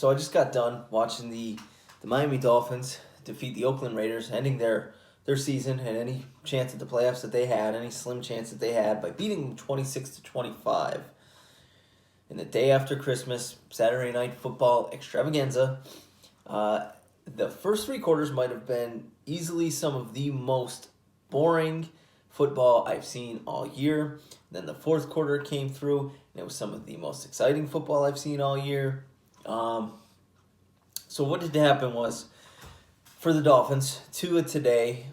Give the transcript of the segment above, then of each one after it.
So I just got done watching the Miami Dolphins defeat the Oakland Raiders, ending their season and any chance at the playoffs that they had, any slim chance that they had, by beating them 26-25. In the day after Christmas, Saturday night football extravaganza. The first three quarters might have been easily some of the most boring football I've seen all year. Then the fourth quarter came through, and it was some of the most exciting football I've seen all year. So what did happen was, for the Dolphins, Tua today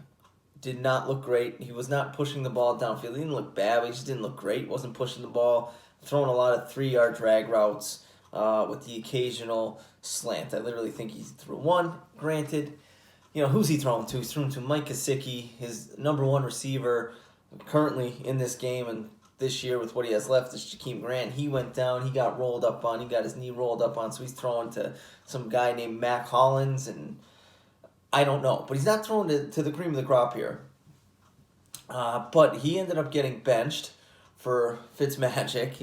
did not look great. He was not pushing the ball downfield. He didn't look bad, but he just didn't look great. Wasn't pushing the ball, throwing a lot of 3-yard drag routes with the occasional slant. I literally think he threw one. Granted, who's he throwing to? He's throwing to Mike Gesicki, his number one receiver currently in this game, and this year with what he has left is Jakeem Grant. He went down, he got rolled up on, he got his knee rolled up on, so he's throwing to some guy named Mac Hollins, and I don't know. But he's not throwing to the cream of the crop here. But he ended up getting benched for Fitzmagic.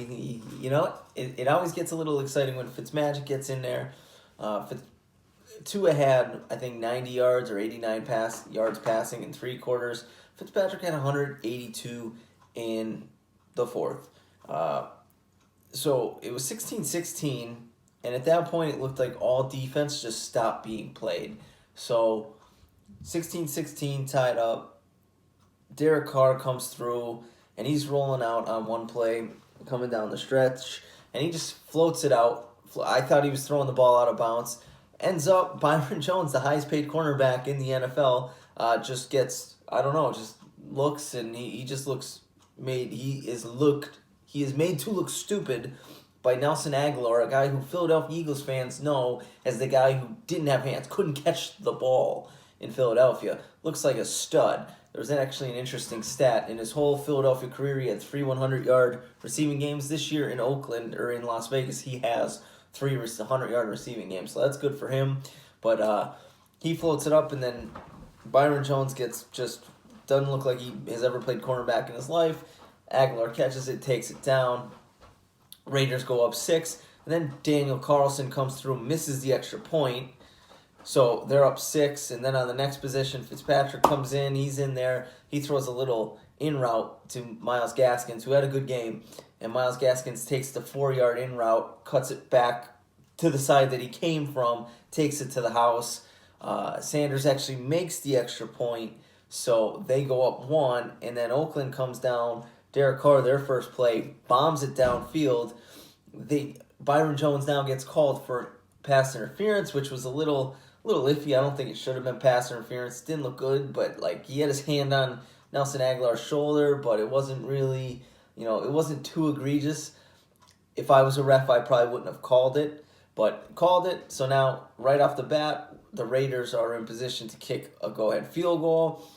It always gets a little exciting when Fitzmagic gets in there. Tua had, I think, 90 yards or 89 yards passing in three quarters. Fitzpatrick had 182 in the fourth. So it was 16-16, and at that point it looked like all defense just stopped being played. So 16-16 tied up. Derek Carr comes through, and he's rolling out on one play, coming down the stretch, and he just floats it out. I thought he was throwing the ball out of bounds. Ends up, Byron Jones, the highest paid cornerback in the NFL, just looks, and he just looks made. He is made to look stupid by Nelson Aguilar, a guy who Philadelphia Eagles fans know as the guy who didn't have hands, couldn't catch the ball in Philadelphia. Looks like a stud. There was actually an interesting stat. In his whole Philadelphia career, he had 3 100-yard receiving games. This year in Oakland, or in Las Vegas, he has 3 100-yard receiving games. So that's good for him. But he floats it up, and then Byron Jones doesn't look like he has ever played cornerback in his life. Aguilar catches it, takes it down. Raiders go up 6. And then Daniel Carlson comes through, misses the extra point. So they're up 6, and then on the next possession, Fitzpatrick comes in. He's in there. He throws a little in route to Myles Gaskins, who had a good game. And Myles Gaskins takes the 4-yard in route, cuts it back to the side that he came from, takes it to the house. Sanders actually makes the extra point, so they go up 1, and then Oakland comes down. Derek Carr, their first play, bombs it downfield. Byron Jones now gets called for pass interference, which was a little iffy. I don't think it should have been pass interference. Didn't look good, but he had his hand on Nelson Aguilar's shoulder, but it wasn't really, it wasn't too egregious. If I was a ref, I probably wouldn't have called it, but called it. So now, right off the bat, the Raiders are in position to kick a go-ahead field goal.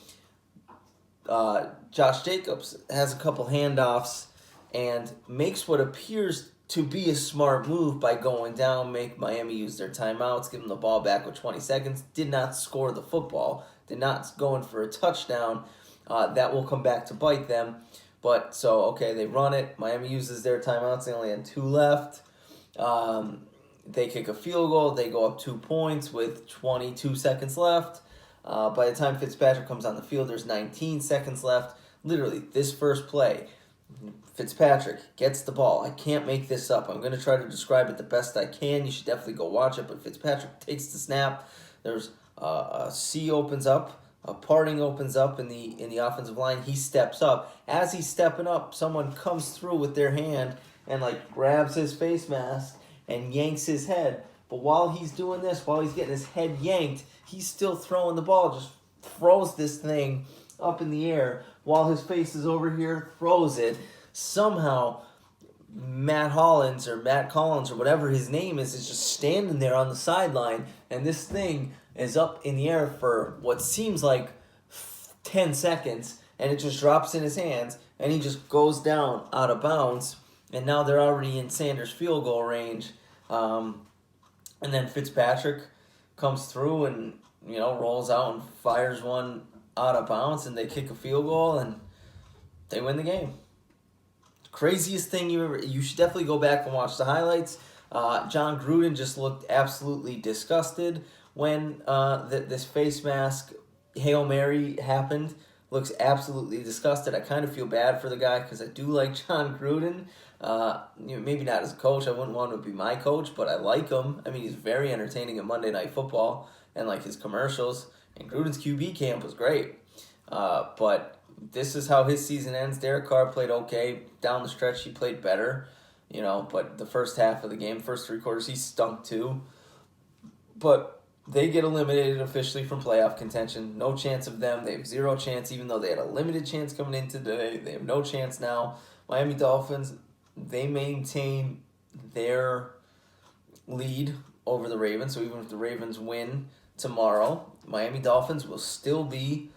Josh Jacobs has a couple handoffs and makes what appears to be a smart move by going down, make Miami use their timeouts, give them the ball back with 20 seconds. Did not score the football. Did not go in for a touchdown. That will come back to bite them. But, they run it. Miami uses their timeouts. They only had 2 left. They kick a field goal. They go up 2 points with 22 seconds left. By the time Fitzpatrick comes on the field, there's 19 seconds left. Literally, this first play, Fitzpatrick gets the ball. I can't make this up. I'm going to try to describe it the best I can. You should definitely go watch it. But Fitzpatrick takes the snap. There's a C opens up. A parting opens up in the offensive line. He steps up. As he's stepping up, someone comes through with their hand and grabs his face mask and yanks his head. But while he's doing this, while he's getting his head yanked, he's still throwing the ball. Just throws this thing up in the air while his face is over here, throws it. Somehow, Matt Collins or whatever his name is just standing there on the sideline, and this thing is up in the air for what seems like 10 seconds, and it just drops in his hands, and he just goes down out of bounds, and now they're already in Sanders' field goal range. And then Fitzpatrick comes through and, rolls out and fires one out of bounds, and they kick a field goal, and they win the game. Craziest thing you should definitely go back and watch the highlights. John Gruden just looked absolutely disgusted when this face mask Hail Mary happened. Looks absolutely disgusted. I kind of feel bad for the guy because I do like John Gruden. Maybe not as a coach. I wouldn't want him to be my coach, but I like him. I mean, he's very entertaining at Monday Night Football and like his commercials. And Gruden's QB camp was great. But this is how his season ends. Derek Carr played okay. Down the stretch, he played better. But the first half of the game, first 3 quarters, he stunk too. But they get eliminated officially from playoff contention. No chance of them. They have 0 chance, even though they had a limited chance coming into today. They have no chance now. Miami Dolphins, they maintain their lead over the Ravens. So even if the Ravens win tomorrow, Miami Dolphins will still be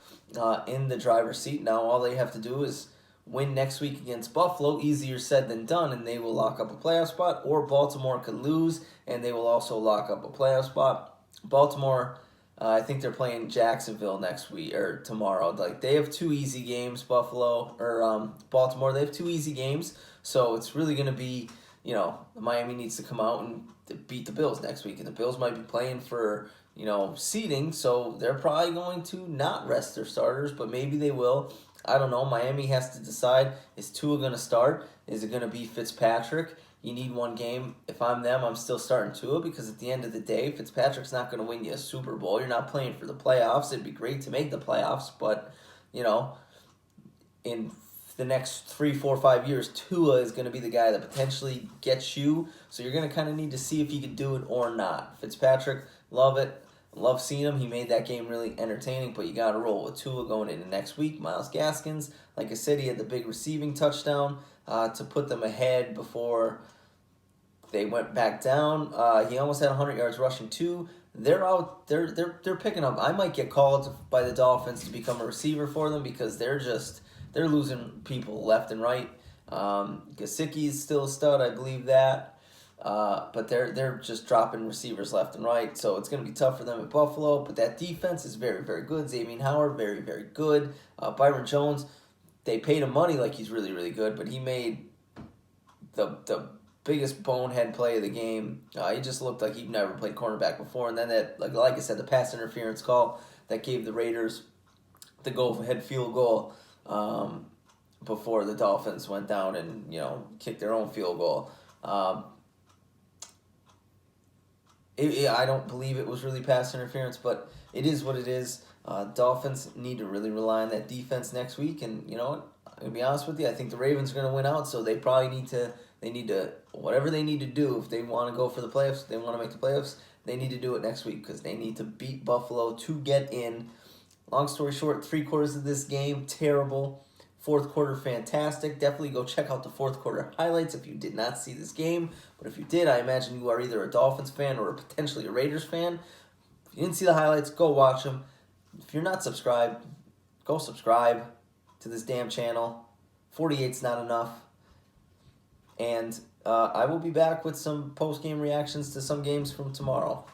in the driver's seat. Now all they have to do is win next week against Buffalo. Easier said than done, and they will lock up a playoff spot. Or Baltimore could lose, and they will also lock up a playoff spot. Baltimore, I think they're playing Jacksonville next week or tomorrow. Like they have 2 easy games. Baltimore, they have 2 easy games. So it's really going to be, Miami needs to come out and beat the Bills next week, and the Bills might be playing for seeding. So they're probably going to not rest their starters, but maybe they will. I don't know. Miami has to decide: is Tua going to start? Is it going to be Fitzpatrick? You need 1 game. If I'm them, I'm still starting Tua because at the end of the day, Fitzpatrick's not going to win you a Super Bowl. You're not playing for the playoffs. It'd be great to make the playoffs, but, in the next 3, 4, 5 years, Tua is going to be the guy that potentially gets you. So you're going to kind of need to see if he can do it or not. Fitzpatrick, love it. Love seeing him. He made that game really entertaining, but you got to roll with Tua going into next week. Myles Gaskins, like I said, he had the big receiving touchdown to put them ahead before they went back down. He almost had 100 yards rushing too. They're out. They're picking up. I might get called by the Dolphins to become a receiver for them because they're losing people left and right. Gesicki is still a stud, I believe that. But they're just dropping receivers left and right, so it's going to be tough for them at Buffalo. But that defense is very, very good. Xavier Howard, very, very good. Byron Jones, they paid him money like he's really, really good, but he made the biggest bonehead play of the game. He just looked like he'd never played cornerback before. And then that, like I said, the pass interference call that gave the Raiders the go-ahead field goal before the Dolphins went down and kicked their own field goal. I don't believe it was really pass interference, but it is what it is. Dolphins need to really rely on that defense next week, and you know what? I'm gonna be honest with you. I think the Ravens are gonna win out, so they probably need to. They need to whatever they need to do if they want to go for the playoffs. If they want to make the playoffs. They need to do it next week because they need to beat Buffalo to get in. Long story short, 3/4 of this game terrible. 4th quarter, fantastic. Definitely go check out the 4th quarter highlights if you did not see this game. But if you did, I imagine you are either a Dolphins fan or potentially a Raiders fan. If you didn't see the highlights, go watch them. If you're not subscribed, go subscribe to this damn channel. 48's not enough. And I will be back with some post-game reactions to some games from tomorrow.